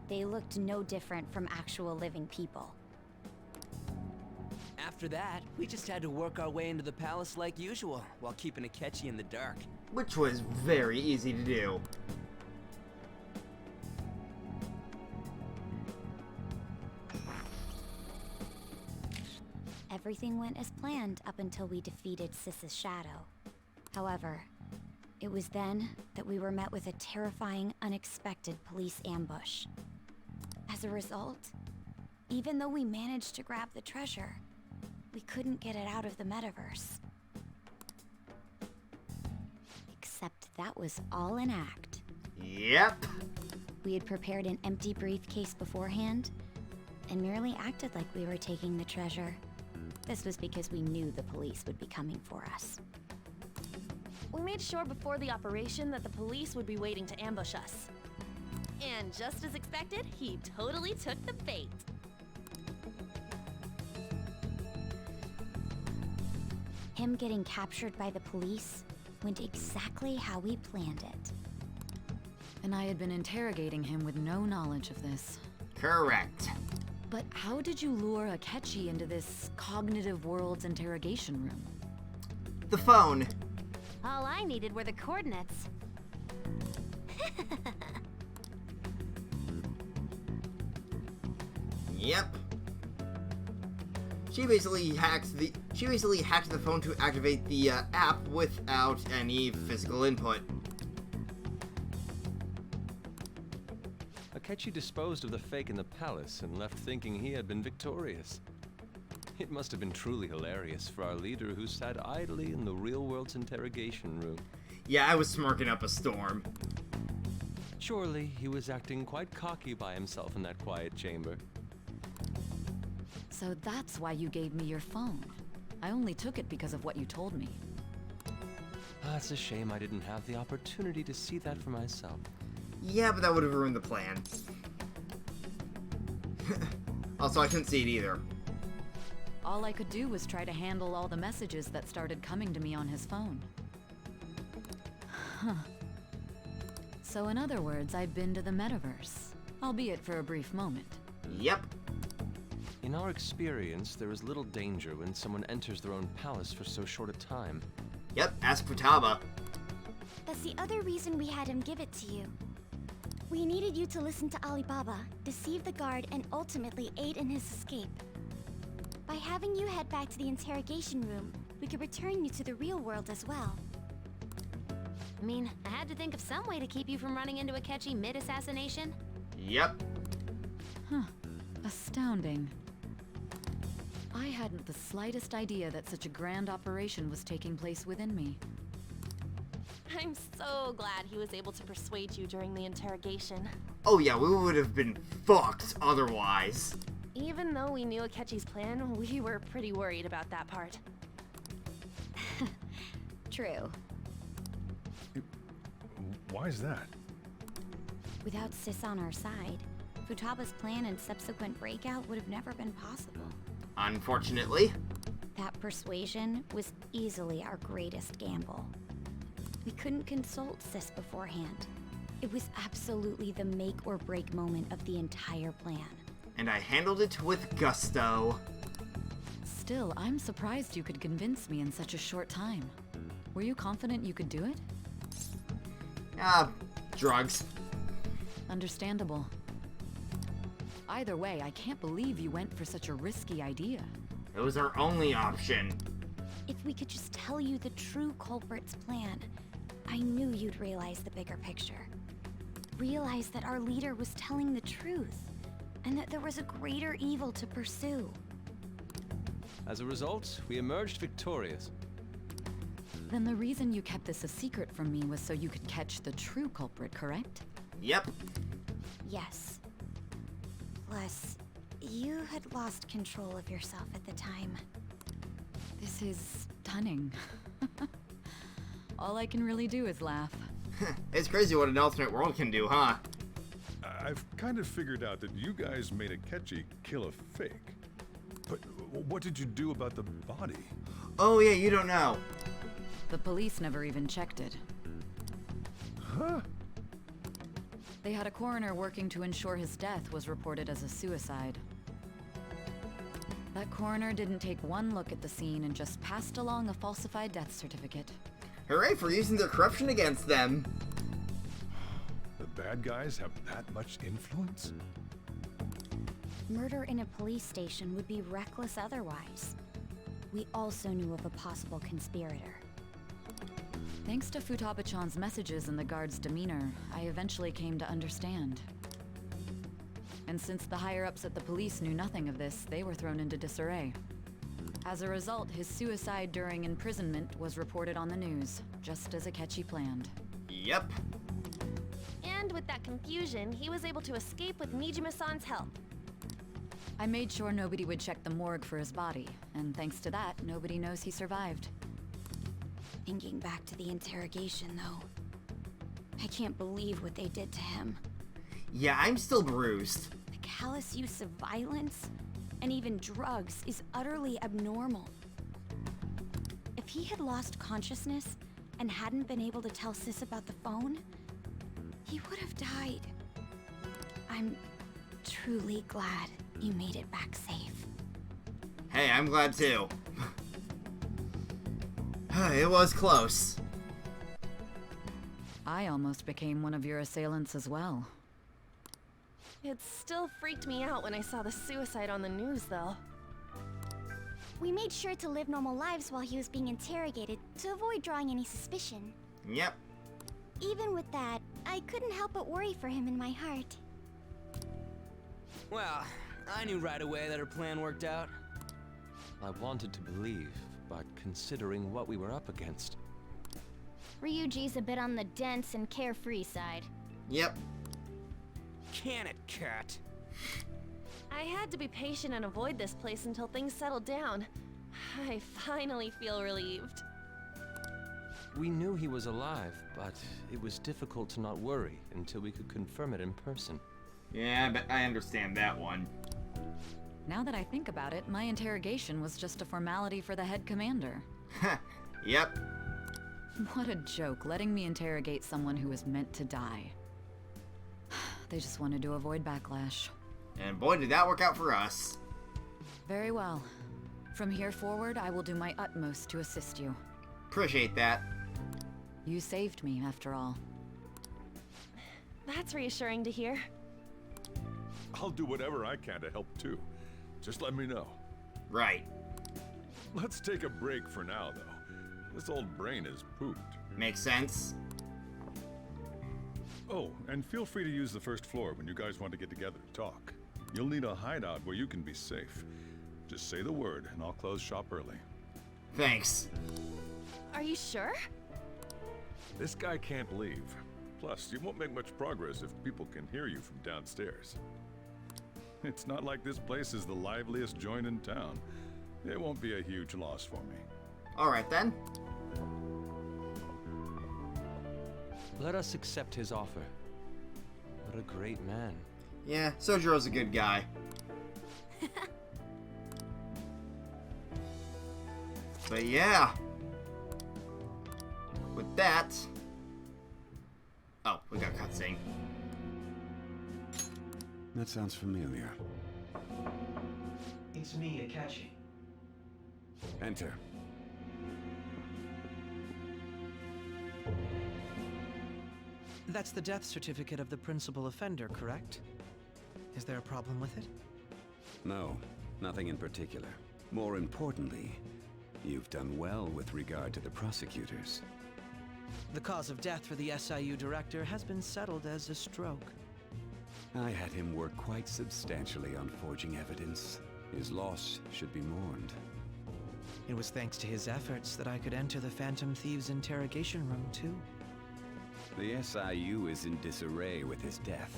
Speaker 6: They looked no different from actual living people.
Speaker 17: After that, we just had to work our way into the palace like usual, while keeping Akechi in the dark.
Speaker 14: Which was very easy to do.
Speaker 6: Everything went as planned up until we defeated Sis's shadow. However, it was then that we were met with a terrifying, unexpected police ambush. As a result, even though we managed to grab the treasure, we couldn't get it out of the metaverse. Except that was all an act.
Speaker 14: Yep.
Speaker 6: We had prepared an empty briefcase beforehand, and merely acted like we were taking the treasure. This was because we knew the police would be coming for us.
Speaker 16: We made sure before the operation that the police would be waiting to ambush us. And just as expected, he totally took the bait.
Speaker 6: Him getting captured by the police went exactly how we planned it.
Speaker 5: And I had been interrogating him with no knowledge of this.
Speaker 14: Correct.
Speaker 5: But how did you lure Akechi into this cognitive world's interrogation room?
Speaker 14: The phone.
Speaker 16: All I needed were the coordinates.
Speaker 14: Yep. She basically hacked the phone to activate the app without any physical input.
Speaker 12: Akechi disposed of the fake in the palace and left thinking he had been victorious. It must have been truly hilarious for our leader who sat idly in the real world's interrogation room.
Speaker 14: Yeah, I was smirking up a storm.
Speaker 12: Surely he was acting quite cocky by himself in that quiet chamber.
Speaker 5: So that's why you gave me your phone. I only took it because of what you told me.
Speaker 12: It's a shame I didn't have the opportunity to see that for myself.
Speaker 14: Yeah, but that would have ruined the plan. Also, I couldn't see it either.
Speaker 5: All I could do was try to handle all the messages that started coming to me on his phone. Huh. So in other words, I've been to the metaverse, albeit for a brief moment.
Speaker 14: Yep.
Speaker 12: In our experience, there is little danger when someone enters their own palace for so short a time.
Speaker 14: Yep, ask Futaba.
Speaker 6: That's the other reason we had him give it to you. We needed you to listen to Alibaba, deceive the guard, and ultimately aid in his escape. By having you head back to the interrogation room, we could return you to the real world as well.
Speaker 16: I mean, I had to think of some way to keep you from running into Akechi mid-assassination.
Speaker 14: Yep.
Speaker 5: Huh. Astounding. I hadn't the slightest idea that such a grand operation was taking place within me.
Speaker 16: I'm so glad he was able to persuade you during the interrogation.
Speaker 14: Oh yeah, we would have been fucked otherwise.
Speaker 16: Even though we knew Akechi's plan, we were pretty worried about that part.
Speaker 6: True.
Speaker 15: Why is that?
Speaker 6: Without Sis on our side, Futaba's plan and subsequent breakout would have never been possible.
Speaker 14: Unfortunately.
Speaker 6: That persuasion was easily our greatest gamble. We couldn't consult Sis beforehand. It was absolutely the make or break moment of the entire plan.
Speaker 14: And I handled it with gusto.
Speaker 5: Still, I'm surprised you could convince me in such a short time. Were you confident you could do it?
Speaker 14: Drugs.
Speaker 5: Understandable. Either way, I can't believe you went for such a risky idea.
Speaker 14: It was our only option.
Speaker 6: If we could just tell you the true culprit's plan, I knew you'd realize the bigger picture. Realize that our leader was telling the truth, and that there was a greater evil to pursue.
Speaker 12: As a result, we emerged victorious.
Speaker 5: Then the reason you kept this a secret from me was so you could catch the true culprit, correct?
Speaker 14: Yep.
Speaker 6: Yes. Plus, you had lost control of yourself at the time.
Speaker 5: This is stunning. All I can really do is laugh.
Speaker 14: It's crazy what an alternate world can do, huh?
Speaker 15: I've kind of figured out that you guys made Akechi kill a fake. But what did you do about the body?
Speaker 14: Oh yeah, you don't know.
Speaker 5: The police never even checked it.
Speaker 15: Huh?
Speaker 5: They had a coroner working to ensure his death was reported as a suicide. That coroner didn't take one look at the scene and just passed along a falsified death certificate.
Speaker 14: Hooray for using their corruption against them.
Speaker 15: The bad guys have that much influence?
Speaker 6: Murder in a police station would be reckless otherwise. We also knew of a possible conspirator.
Speaker 5: Thanks to Futaba-chan's messages and the guard's demeanor, I eventually came to understand. And since the higher-ups at the police knew nothing of this, they were thrown into disarray. As a result, his suicide during imprisonment was reported on the news, just as Akechi planned.
Speaker 14: Yep.
Speaker 16: And with that confusion, he was able to escape with Nijima-san's help.
Speaker 5: I made sure nobody would check the morgue for his body, and thanks to that, nobody knows he survived.
Speaker 6: Thinking back to the interrogation, though, I can't believe what they did to him.
Speaker 14: Yeah, I'm still bruised.
Speaker 6: The callous use of violence, and even drugs, is utterly abnormal. If he had lost consciousness and hadn't been able to tell Sis about the phone, he would have died. I'm truly glad you made it back safe.
Speaker 14: Hey, I'm glad too. It was close.
Speaker 5: I almost became one of your assailants as well.
Speaker 16: It still freaked me out when I saw the suicide on the news, though.
Speaker 6: We made sure to live normal lives while he was being interrogated to avoid drawing any suspicion.
Speaker 14: Yep.
Speaker 6: Even with that, I couldn't help but worry for him in my heart.
Speaker 17: Well, I knew right away that her plan worked out.
Speaker 12: I wanted to believe, but considering what we were up against...
Speaker 6: Ryuji's a bit on the dense and carefree side.
Speaker 14: Yep.
Speaker 17: Can it, cat?
Speaker 16: I had to be patient and avoid this place until things settled down. I finally feel relieved.
Speaker 12: We knew he was alive, but it was difficult to not worry until we could confirm it in person.
Speaker 14: Yeah, but I understand that one.
Speaker 5: Now that I think about it, my interrogation was just a formality for the head commander.
Speaker 14: Yep.
Speaker 5: What a joke, letting me interrogate someone who was meant to die. They just wanted to avoid backlash.
Speaker 14: And boy, did that work out for us.
Speaker 5: Very well. From here forward, I will do my utmost to assist you.
Speaker 14: Appreciate that.
Speaker 5: You saved me, after all.
Speaker 16: That's reassuring to hear.
Speaker 15: I'll do whatever I can to help too. Just let me know.
Speaker 14: Right.
Speaker 15: Let's take a break for now, though. This old brain is pooped.
Speaker 14: Makes sense.
Speaker 15: Oh, and feel free to use the first floor when you guys want to get together to talk. You'll need a hideout where you can be safe. Just say the word, and I'll close shop early.
Speaker 14: Thanks.
Speaker 16: Are you sure?
Speaker 15: This guy can't leave. Plus, you won't make much progress if people can hear you from downstairs. It's not like this place is the liveliest joint in town. It won't be a huge loss for me.
Speaker 14: Alright then.
Speaker 12: Let us accept his offer. What a great man.
Speaker 14: Yeah, Sojiro's a good guy. But yeah. With that... Oh, we got a cutscene.
Speaker 3: That sounds familiar.
Speaker 7: It's me, Akechi.
Speaker 3: Enter.
Speaker 19: That's the death certificate of the principal offender, correct? Is there a problem with it?
Speaker 3: No, nothing in particular. More importantly, you've done well with regard to the prosecutors.
Speaker 19: The cause of death for the SIU director has been settled as a stroke.
Speaker 3: I had him work quite substantially on forging evidence. His loss should be mourned.
Speaker 19: It was thanks to his efforts that I could enter the Phantom Thieves' interrogation room, too.
Speaker 3: The SIU is in disarray with his death.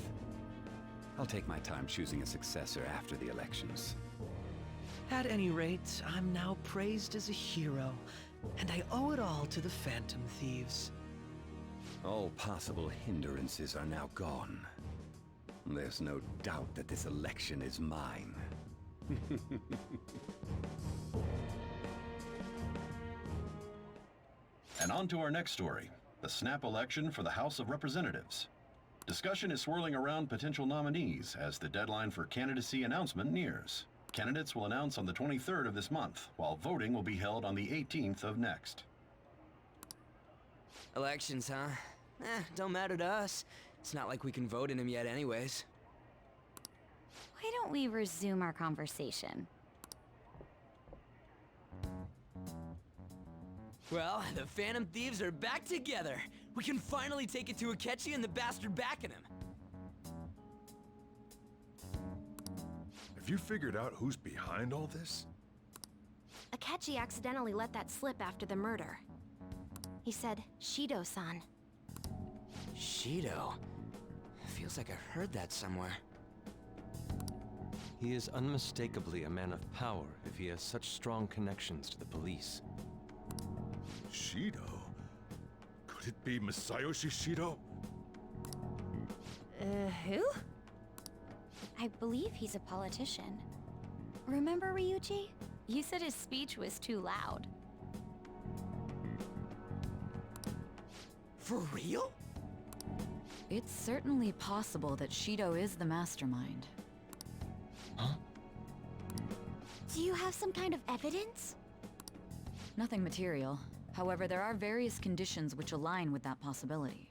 Speaker 3: I'll take my time choosing a successor after the elections.
Speaker 19: At any rate, I'm now praised as a hero, and I owe it all to the Phantom Thieves.
Speaker 3: All possible hindrances are now gone. There's no doubt that this election is mine.
Speaker 18: And on to our next story, the snap election for the House of Representatives. Discussion is swirling around potential nominees as the deadline for candidacy announcement nears. Candidates will announce on the 23rd of this month, while voting will be held on the 18th of next.
Speaker 17: Elections, huh? Don't matter to us. It's not like we can vote in them yet anyways.
Speaker 6: Why don't we resume our conversation?
Speaker 17: Well, the Phantom Thieves are back together. We can finally take it to Akechi and the bastard backing him.
Speaker 15: Have you figured out who's behind all this?
Speaker 16: Akechi accidentally let that slip after the murder. He said, Shido-san.
Speaker 17: Shido? Feels like I've heard that somewhere.
Speaker 12: He is unmistakably a man of power if he has such strong connections to the police.
Speaker 15: Shido? Could it be Masayoshi Shido?
Speaker 16: Who?
Speaker 6: I believe he's a politician. Remember, Ryuji? You said his speech was too loud.
Speaker 17: For real?
Speaker 5: It's certainly possible that Shido is the mastermind.
Speaker 17: Huh?
Speaker 6: Do you have some kind of evidence?
Speaker 5: Nothing material. However, there are various conditions which align with that possibility.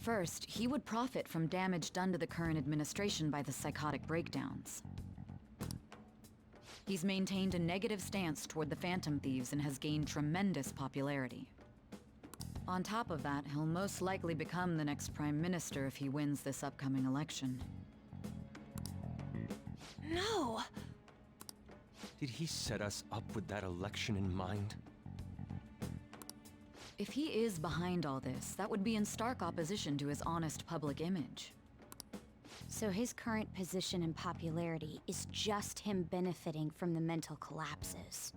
Speaker 5: First, he would profit from damage done to the current administration by the psychotic breakdowns. He's maintained a negative stance toward the Phantom Thieves and has gained tremendous popularity. On top of that, he'll most likely become the next Prime Minister if he wins this upcoming election.
Speaker 16: No!
Speaker 12: Did he set us up with that election in mind?
Speaker 5: If he is behind all this, that would be in stark opposition to his honest public image.
Speaker 6: So his current position and popularity is just him benefiting from the mental collapses.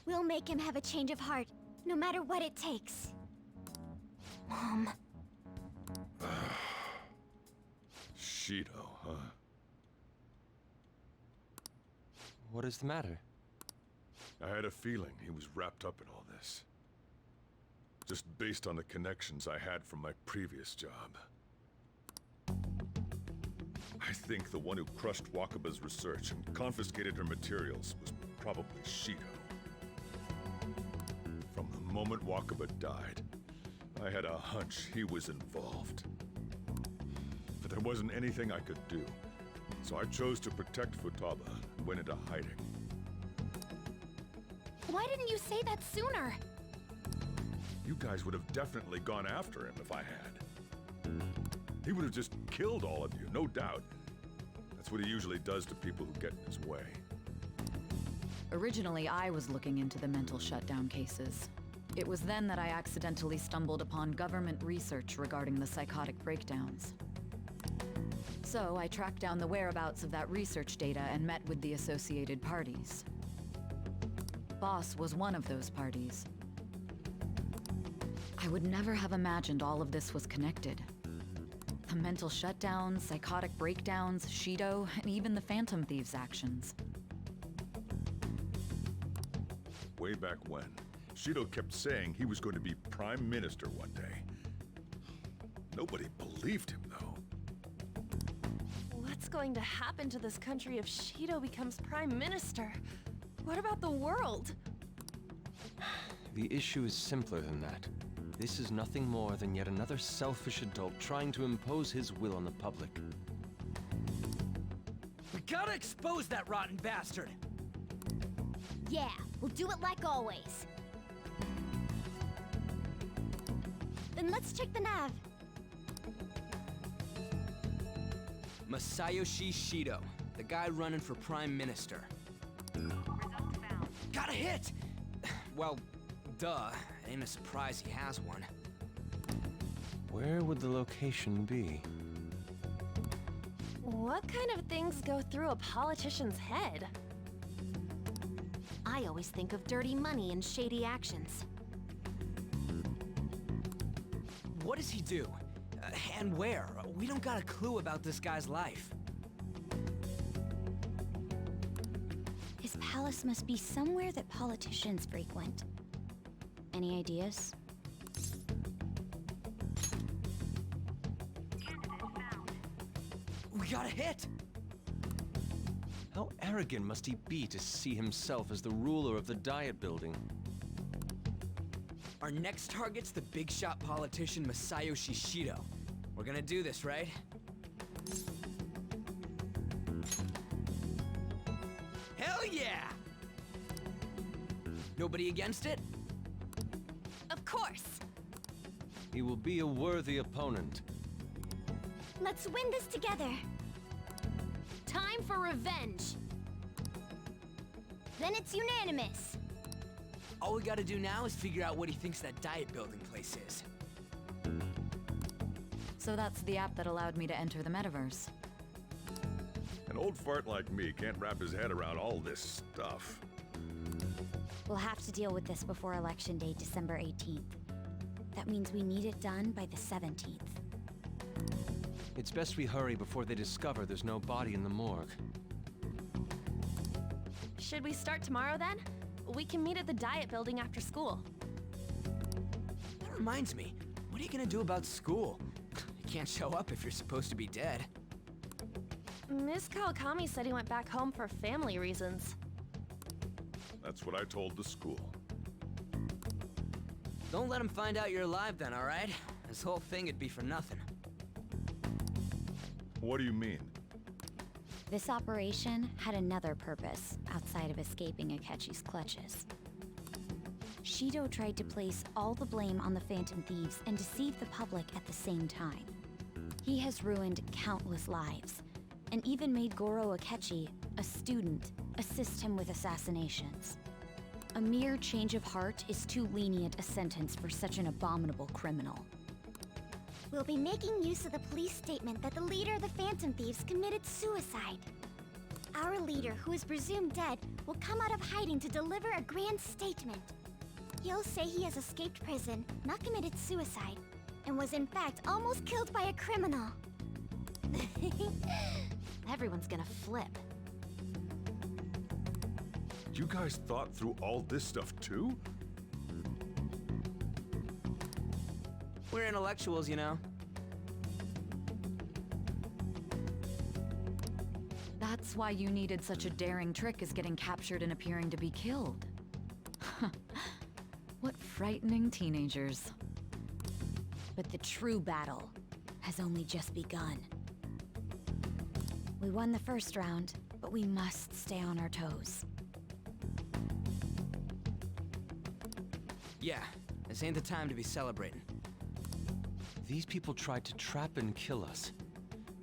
Speaker 20: We'll make him have a change of heart, no matter what it takes.
Speaker 6: Mom.
Speaker 15: Shido, huh?
Speaker 12: What is the matter?
Speaker 15: I had a feeling he was wrapped up in all this. Just based on the connections I had from my previous job. I think the one who crushed Wakaba's research and confiscated her materials was probably Shido. From the moment Wakaba died, I had a hunch he was involved. But there wasn't anything I could do, so I chose to protect Futaba and went into hiding.
Speaker 16: Why didn't you say that sooner?
Speaker 15: You guys would have definitely gone after him if I had. He would have just killed all of you, no doubt. That's what he usually does to people who get in his way.
Speaker 5: Originally, I was looking into the mental shutdown cases. It was then that I accidentally stumbled upon government research regarding the psychotic breakdowns. So I tracked down the whereabouts of that research data and met with the associated parties. Boss was one of those parties. I would never have imagined all of this was connected. The mental shutdowns, psychotic breakdowns, Shido, and even the Phantom Thieves' actions.
Speaker 15: Way back when, Shido kept saying he was going to be Prime Minister one day. Nobody believed him, though.
Speaker 16: What's going to happen to this country if Shido becomes Prime Minister? What about the world?
Speaker 12: The issue is simpler than that. This is nothing more than yet another selfish adult trying to impose his will on the public.
Speaker 17: We gotta expose that rotten bastard!
Speaker 20: Yeah, we'll do it like always. Then let's check the nav.
Speaker 17: Masayoshi Shido, the guy running for Prime Minister. Got a hit! Well, duh. Ain't a surprise he has one.
Speaker 12: Where would the location be?
Speaker 16: What kind of things go through a politician's head?
Speaker 6: I always think of dirty money and shady actions.
Speaker 17: What does he do? And where? We don't got a clue about this guy's life.
Speaker 6: His palace must be somewhere that politicians frequent. Any ideas?
Speaker 17: We got a hit!
Speaker 12: How arrogant must he be to see himself as the ruler of the Diet Building?
Speaker 17: Our next target's the big shot politician Masayoshi Shido. We're gonna do this, right? Hell yeah! Nobody against it?
Speaker 16: Of course!
Speaker 12: He will be a worthy opponent.
Speaker 20: Let's win this together.
Speaker 16: Time for revenge!
Speaker 20: Then it's unanimous.
Speaker 17: All we gotta do now is figure out what he thinks that Diet Building place is.
Speaker 5: So that's the app that allowed me to enter the metaverse.
Speaker 15: An old fart like me can't wrap his head around all this stuff.
Speaker 6: We'll have to deal with this before Election Day, December 18th. That means we need it done by the 17th.
Speaker 12: It's best we hurry before they discover there's no body in the morgue.
Speaker 16: Should we start tomorrow then? We can meet at the Diet Building after school.
Speaker 17: That reminds me, what are you gonna do about school? You can't show up if you're supposed to be dead.
Speaker 16: Miss Kawakami said he went back home for family reasons.
Speaker 15: That's what I told the school.
Speaker 17: Don't let him find out you're alive then, alright? This whole thing would be for nothing.
Speaker 15: What do you mean?
Speaker 6: This operation had another purpose outside of escaping Akechi's clutches. Shido tried to place all the blame on the Phantom Thieves and deceive the public at the same time. He has ruined countless lives, and even made Goro Akechi, a student, assist him with assassinations. A mere change of heart is too lenient a sentence for such an abominable criminal.
Speaker 20: We'll be making use of the police statement that the leader of the Phantom Thieves committed suicide. Our leader, who is presumed dead, will come out of hiding to deliver a grand statement. He'll say he has escaped prison, not committed suicide, and was in fact almost killed by a criminal.
Speaker 6: Everyone's gonna flip.
Speaker 15: You guys thought through all this stuff too?
Speaker 17: We're intellectuals, you know.
Speaker 5: That's why you needed such a daring trick as getting captured and appearing to be killed. What frightening teenagers.
Speaker 6: But the true battle has only just begun. We won the first round, but we must stay on our toes.
Speaker 17: Yeah, this ain't the time to be celebrating.
Speaker 12: These people tried to trap and kill us.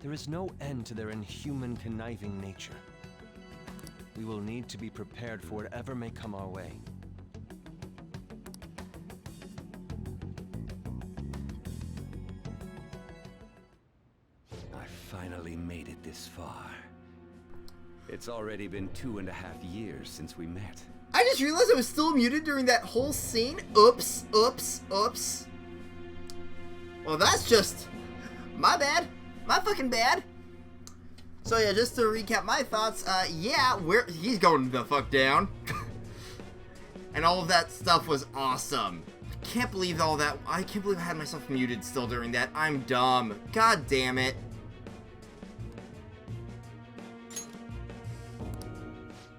Speaker 12: There is no end to their inhuman, conniving nature. We will need to be prepared for whatever may come our way.
Speaker 3: I finally made it this far. It's already been 2.5 years since we met.
Speaker 14: I just realized I was still muted during that whole scene. Oops, oops, oops. Well, that's just my bad. My fucking bad. So yeah, just to recap my thoughts, yeah, he's going the fuck down. And all of that stuff was awesome. I can't believe all that. I can't believe I had myself muted still during that. I'm dumb. God damn it.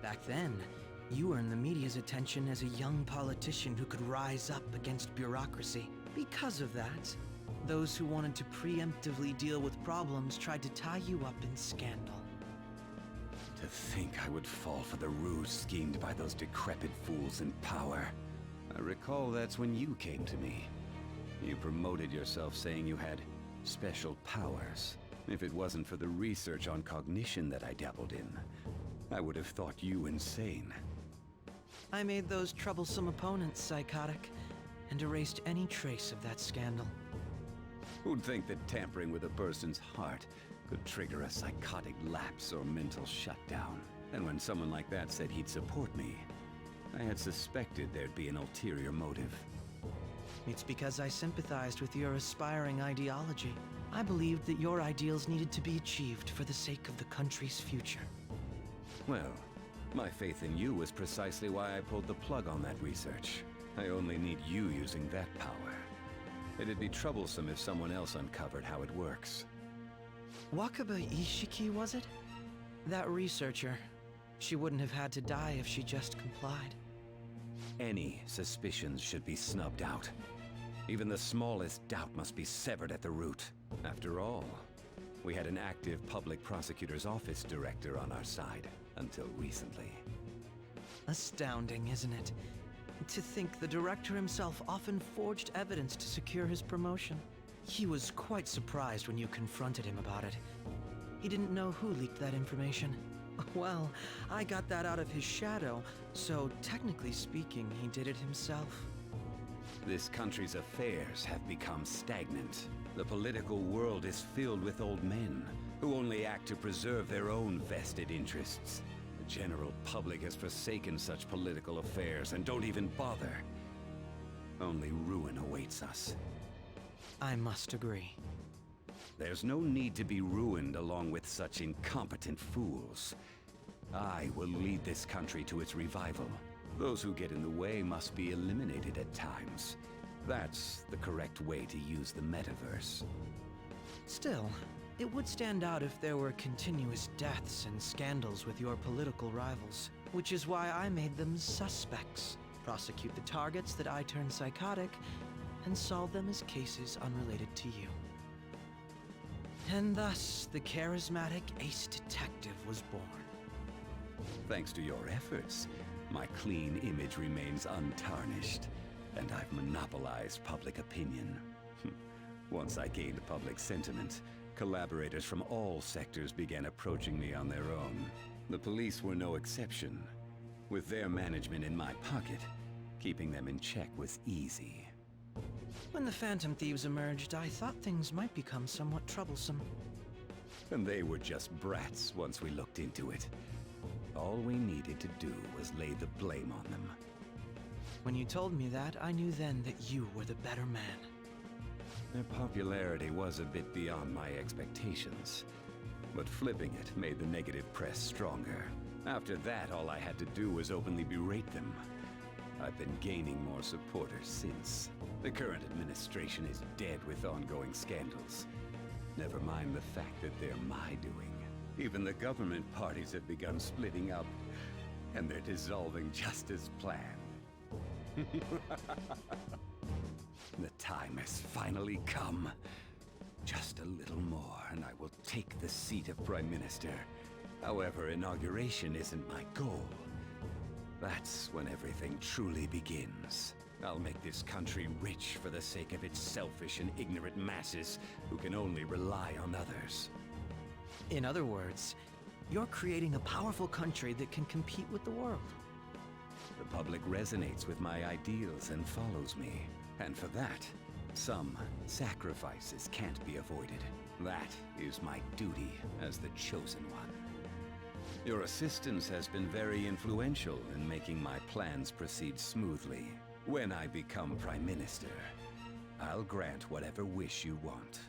Speaker 17: Back then, you earned the media's attention as a young politician who could rise up against bureaucracy. Because of that, those who wanted to preemptively deal with problems tried to tie you up in scandal.
Speaker 3: To think I would fall for the ruse schemed by those decrepit fools in power. I recall that's when you came to me. You promoted yourself saying you had special powers. If it wasn't for the research on cognition that I dabbled in, I would have thought you insane.
Speaker 17: I made those troublesome opponents psychotic, and erased any trace of that scandal.
Speaker 3: Who'd think that tampering with a person's heart could trigger a psychotic lapse or mental shutdown? And when someone like that said he'd support me, I had suspected there'd be an ulterior motive.
Speaker 17: It's because I sympathized with your aspiring ideology. I believed that your ideals needed to be achieved for the sake of the country's future.
Speaker 3: Well, my faith in you was precisely why I pulled the plug on that research. I only need you using that power. It'd be troublesome if someone else uncovered how it works.
Speaker 17: Wakaba Ishiki, was it? That researcher. She wouldn't have had to die if she just complied.
Speaker 3: Any suspicions should be snubbed out. Even the smallest doubt must be severed at the root. After all, we had an active public prosecutor's office director on our side, until recently.
Speaker 17: Astounding, isn't it? To think the director himself often forged evidence to secure his promotion. He was quite surprised when you confronted him about it. He didn't know who leaked that information. Well, I got that out of his shadow, so technically speaking, he did it himself.
Speaker 3: This country's affairs have become stagnant. The political world is filled with old men who only act to preserve their own vested interests. The general public has forsaken such political affairs and don't even bother. Only ruin awaits us.
Speaker 17: I must agree.
Speaker 3: There's no need to be ruined along with such incompetent fools. I will lead this country to its revival. Those who get in the way must be eliminated at times. That's the correct way to use the metaverse.
Speaker 17: Still, it would stand out if there were continuous deaths and scandals with your political rivals, which is why I made them suspects. Prosecute the targets that I turned psychotic, and solve them as cases unrelated to you. And thus, the charismatic ace detective was born.
Speaker 3: Thanks to your efforts, my clean image remains untarnished, and I've monopolized public opinion. Once I gained public sentiment, collaborators from all sectors began approaching me on their own. The police were no exception. With their management in my pocket, keeping them in check was easy.
Speaker 17: When the Phantom Thieves emerged, I thought things might become somewhat troublesome.
Speaker 3: And they were just brats once we looked into it. All we needed to do was lay the blame on them.
Speaker 17: When you told me that, I knew then that you were the better man.
Speaker 3: Their popularity was a bit beyond my expectations, but flipping it made the negative press stronger. After that, all I had to do was openly berate them. I've been gaining more supporters since. The current administration is dead with ongoing scandals. Never mind the fact that they're my doing. Even the government parties have begun splitting up, and they're dissolving just as planned. The time has finally come. Just a little more, and I will take the seat of Prime Minister. However, inauguration isn't my goal. That's when everything truly begins. I'll make this country rich for the sake of its selfish and ignorant masses who can only rely on others.
Speaker 17: In other words, you're creating a powerful country that can compete with the world.
Speaker 3: The public resonates with my ideals and follows me. And for that, some sacrifices can't be avoided. That is my duty as the chosen one. Your assistance has been very influential in making my plans proceed smoothly. When I become Prime Minister, I'll grant whatever wish you want.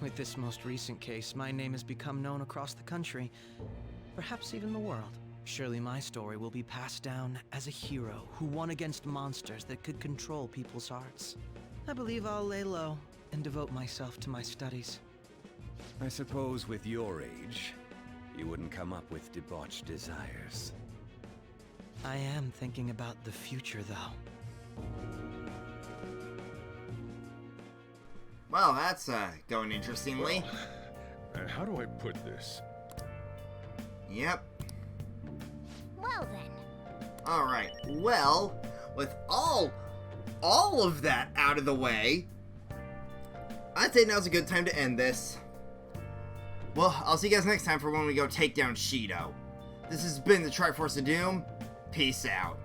Speaker 17: With this most recent case, my name has become known across the country, perhaps even the world. Surely my story will be passed down as a hero who won against monsters that could control people's hearts. I believe I'll lay low and devote myself to my studies.
Speaker 3: I suppose with your age, you wouldn't come up with debauched desires.
Speaker 17: I am thinking about the future, though.
Speaker 14: Well, that's going interestingly.
Speaker 15: Well, how do I put this?
Speaker 14: Yep.
Speaker 20: Well then.
Speaker 14: Alright, well, with all of that out of the way, I'd say now's a good time to end this. Well, I'll see you guys next time for when we go take down Shido. This has been the Triforce of Doom. Peace out.